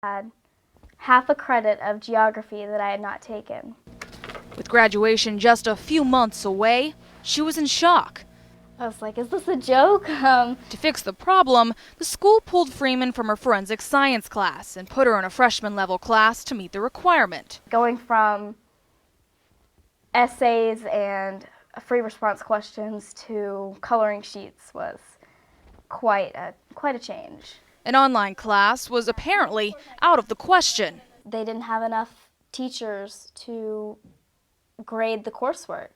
Had half a credit of geography that I had not taken. With graduation just a few months away, she was in shock. I was like, is this a joke? To fix the problem, the school pulled Freeman from her forensic science class and put her in a freshman level class to meet the requirement. Going from essays and free response questions to coloring sheets was quite a change. An online class was apparently out of the question. They didn't have enough teachers to grade the coursework,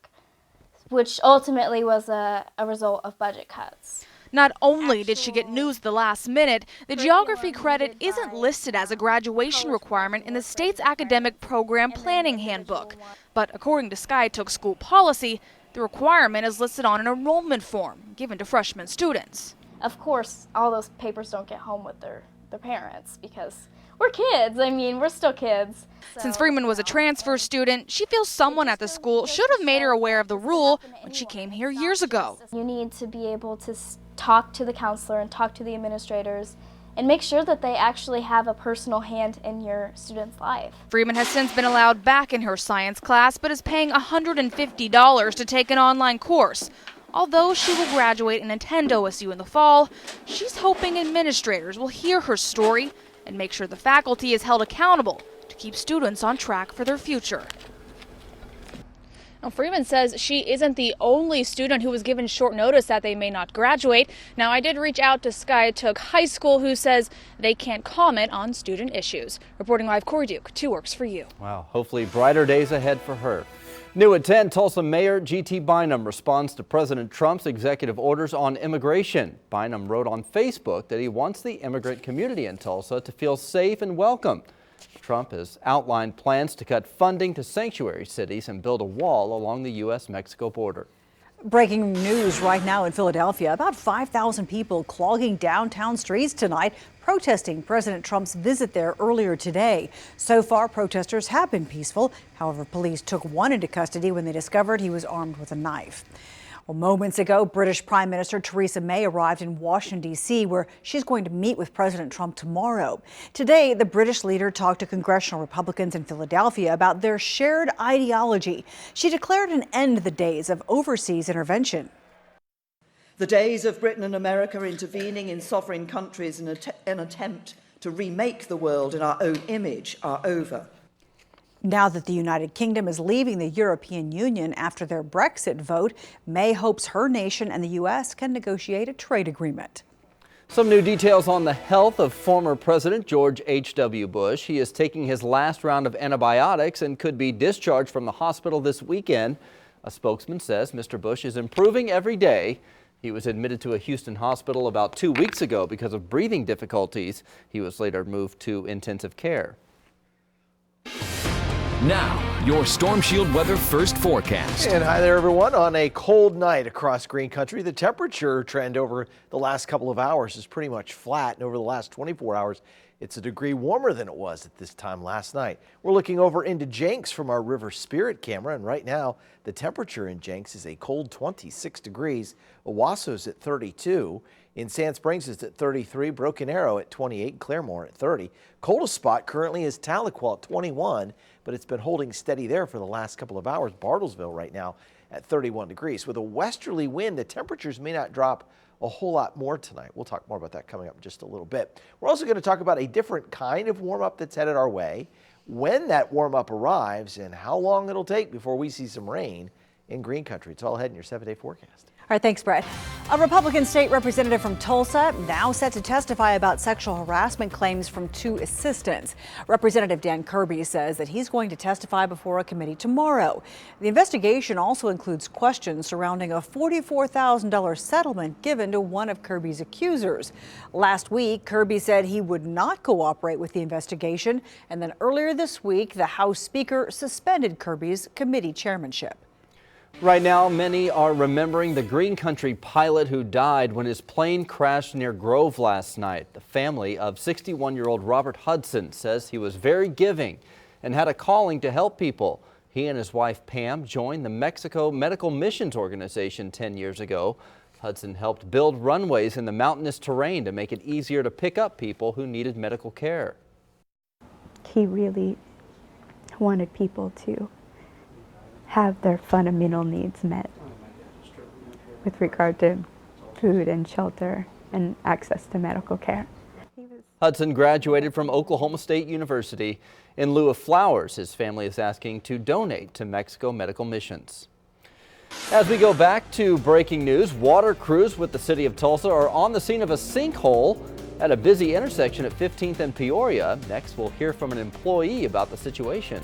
which ultimately was a result of budget cuts. Not only did she get news at the last minute, the geography credit isn't listed as a graduation requirement in the state's academic program planning handbook. But according to Skiatook school policy, the requirement is listed on an enrollment form given to freshman students. Of course, all those papers don't get home with their parents because we're kids. I mean, we're still kids. Since Freeman was a transfer student, she feels someone at the school should have made her aware of the rule when she came here years ago. You need to be able to talk to the counselor and talk to the administrators and make sure that they actually have a personal hand in your student's life. Freeman has since been allowed back in her science class, but is paying $150 to take an online course. Although she will graduate and attend OSU in the fall, she's hoping administrators will hear her story and make sure the faculty is held accountable to keep students on track for their future. Now, Freeman says she isn't the only student who was given short notice that they may not graduate. Now, I did reach out to Skiatook High School, who says they can't comment on student issues. Reporting live, Corey Duke, 2 Works for You. Wow, hopefully brighter days ahead for her. New at 10, Tulsa Mayor G.T. Bynum responds to President Trump's executive orders on immigration. Bynum wrote on Facebook that he wants the immigrant community in Tulsa to feel safe and welcome. Trump has outlined plans to cut funding to sanctuary cities and build a wall along the U.S.-Mexico border. Breaking news right now in Philadelphia. About 5,000 people clogging downtown streets tonight, protesting President Trump's visit there earlier today. So far, protesters have been peaceful. However, police took one into custody when they discovered he was armed with a knife. Well, moments ago, British Prime Minister Theresa May arrived in Washington, D.C., where she's going to meet with President Trump tomorrow. Today, the British leader talked to congressional Republicans in Philadelphia about their shared ideology. She declared an end to the days of overseas intervention. The days of Britain and America intervening in sovereign countries in an attempt to remake the world in our own image are over. Now that the United Kingdom is leaving the European Union after their Brexit vote, May hopes her nation and the U.S. can negotiate a trade agreement. Some new details on the health of former President George H.W. Bush. He is taking his last round of antibiotics and could be discharged from the hospital this weekend. A spokesman says Mr. Bush is improving every day. He was admitted to a Houston hospital about 2 weeks ago because of breathing difficulties. He was later moved to intensive care. Now, your Storm Shield weather first forecast. And hi there, everyone. On a cold night across Green Country, the temperature trend over the last couple of hours is pretty much flat. And over the last 24 hours, it's a degree warmer than it was at this time last night. We're looking over into Jenks from our River Spirit camera. And right now, the temperature in Jenks is a cold 26 degrees. Owasso's at 32. In Sand Springs, it's at 33. Broken Arrow at 28. Claremore at 30. Coldest spot currently is Tahlequah at 21. But it's been holding steady there for the last couple of hours. Bartlesville right now at 31 degrees. With a westerly wind, the temperatures may not drop a whole lot more tonight. We'll talk more about that coming up in just a little bit. We're also going to talk about a different kind of warm-up that's headed our way, when that warm-up arrives, and how long it'll take before we see some rain in Green Country. It's all ahead in your 7-day forecast. All right, thanks, Brett. A Republican state representative from Tulsa now set to testify about sexual harassment claims from 2 assistants. Representative Dan Kirby says that he's going to testify before a committee tomorrow. The investigation also includes questions surrounding a $44,000 settlement given to one of Kirby's accusers. Last week, Kirby said he would not cooperate with the investigation, and then earlier this week, the House Speaker suspended Kirby's committee chairmanship. Right now, many are remembering the Green Country pilot who died when his plane crashed near Grove last night. The family of 61-year-old Robert Hudson says he was very giving and had a calling to help people. He and his wife Pam joined the Mexico Medical Missions Organization 10 years ago. Hudson helped build runways in the mountainous terrain to make it easier to pick up people who needed medical care. he really wanted people to have their fundamental needs met with regard to food and shelter and access to medical care. Hudson graduated from Oklahoma State University. In lieu of flowers, his family is asking to donate to Mexico Medical Missions. As we go back to breaking news, water crews with the city of Tulsa are on the scene of a sinkhole at a busy intersection at 15th and Peoria. Next, we'll hear from an employee about the situation.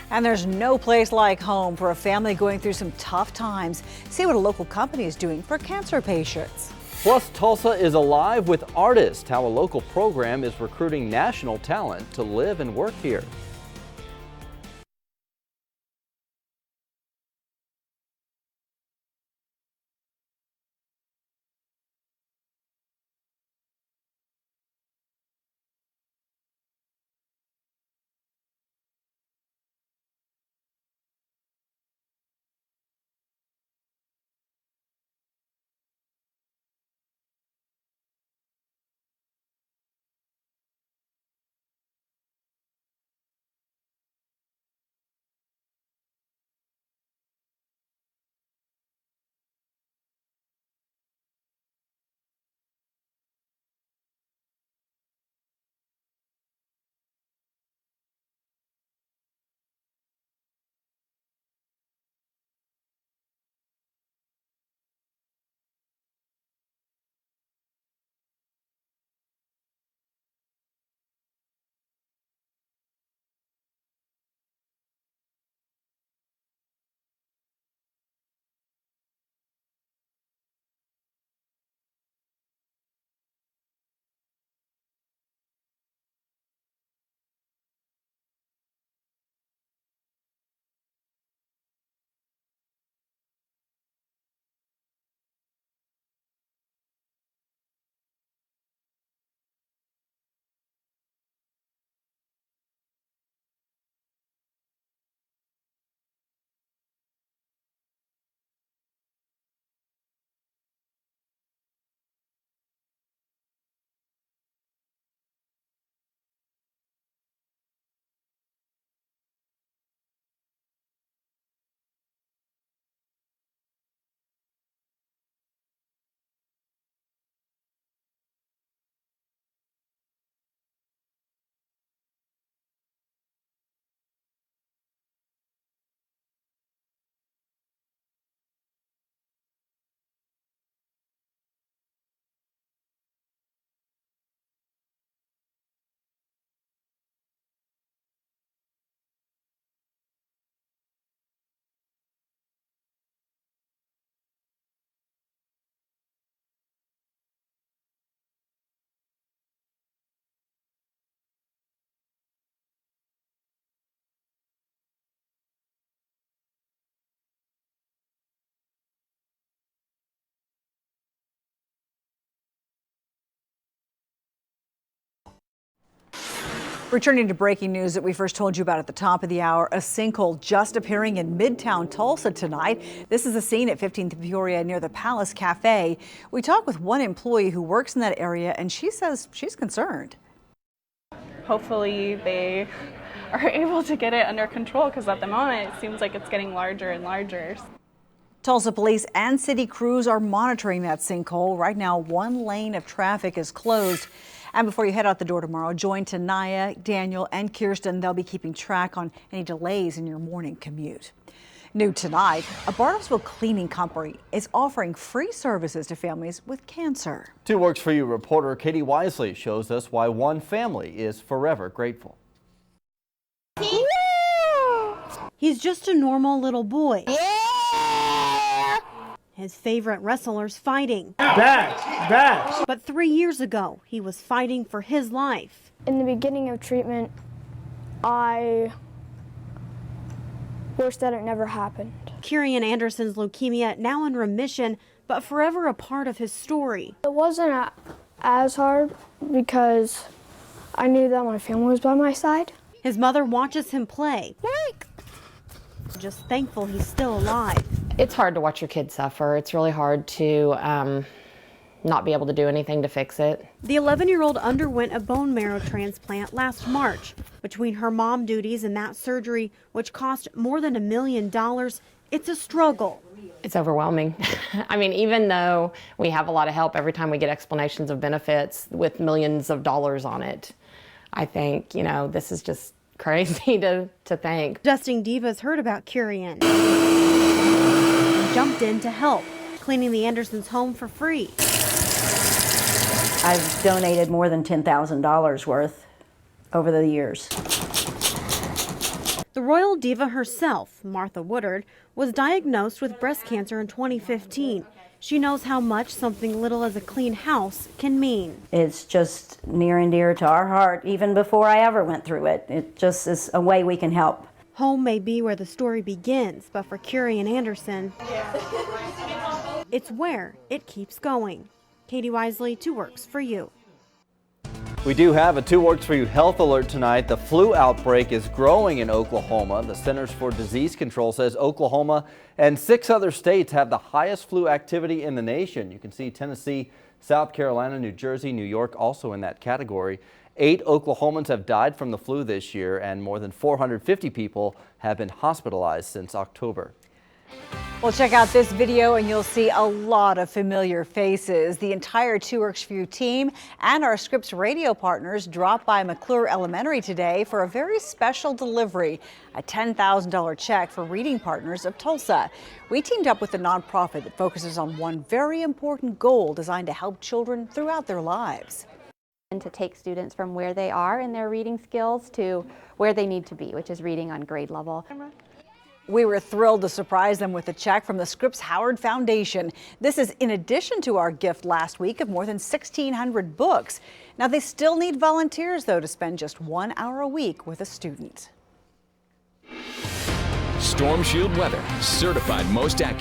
And there's no place like home for a family going through some tough times. See what a local company is doing for cancer patients. Plus, Tulsa is alive with artists, how a local program is recruiting national talent to live and work here. Returning to breaking news that we first told you about at the top of the hour, a sinkhole just appearing in Midtown Tulsa tonight. This is a scene at 15th and Peoria near the Palace Cafe. We talked with one employee who works in that area, and she says she's concerned. Hopefully they are able to get it under control, because at the moment it seems like it's getting larger and larger. Tulsa police and city crews are monitoring that sinkhole. Right now, one lane of traffic is closed. And before you head out the door tomorrow, join Tanaya, Daniel, and Kirsten. They'll be keeping track on any delays in your morning commute. New tonight, a Bartlesville cleaning company is offering free services to families with cancer. 2 Works For You reporter Katie Wisely shows us why one family is forever grateful. He's just a normal little boy. His favorite wrestler's fighting. Back! But 3 years ago, he was fighting for his life. In the beginning of treatment, I wish that it never happened. Kieran Anderson's leukemia now in remission, but forever a part of his story. It wasn't as hard because I knew that my family was by my side. His mother watches him play. Just thankful he's still alive. It's hard to watch your kids suffer. It's really hard to not be able to do anything to fix it. The 11-year-old underwent a bone marrow transplant last March. Between her mom duties and that surgery, which cost more than $1 million, it's a struggle. It's overwhelming. I mean, even though we have a lot of help every time we get explanations of benefits with millions of dollars on it, I think, you know, this is just crazy to think. Dusting Divas heard about Curian, jumped in to help, cleaning the Andersons' home for free. I've donated more than $10,000 worth over the years. The royal diva herself, Martha Woodard, was diagnosed with breast cancer in 2015. She knows how much something little as a clean house can mean. It's just near and dear to our heart, even before I ever went through it. It just is a way we can help. Home may be where the story begins, but for Curian Anderson, it's where it keeps going. Katie Wisely, 2 Works for You. We do have a 2 Works for You health alert tonight. The flu outbreak is growing in Oklahoma. The Centers for Disease Control says Oklahoma and 6 other states have the highest flu activity in the nation. You can see Tennessee, South Carolina, New Jersey, New York also in that category. 8 Oklahomans have died from the flu this year, and more than 450 people have been hospitalized since October. Well, check out this video and you'll see a lot of familiar faces. The entire 2 Works for You team and our Scripps radio partners dropped by McClure Elementary today for a very special delivery, a $10,000 check for Reading Partners of Tulsa. We teamed up with a nonprofit that focuses on one very important goal designed to help children throughout their lives. And to take students from where they are in their reading skills to where they need to be, which is reading on grade level. We were thrilled to surprise them with a check from the Scripps Howard Foundation. This is in addition to our gift last week of more than 1,600 books. Now, they still need volunteers, though, to spend just 1 hour a week with a student. Storm Shield weather, certified most accurate.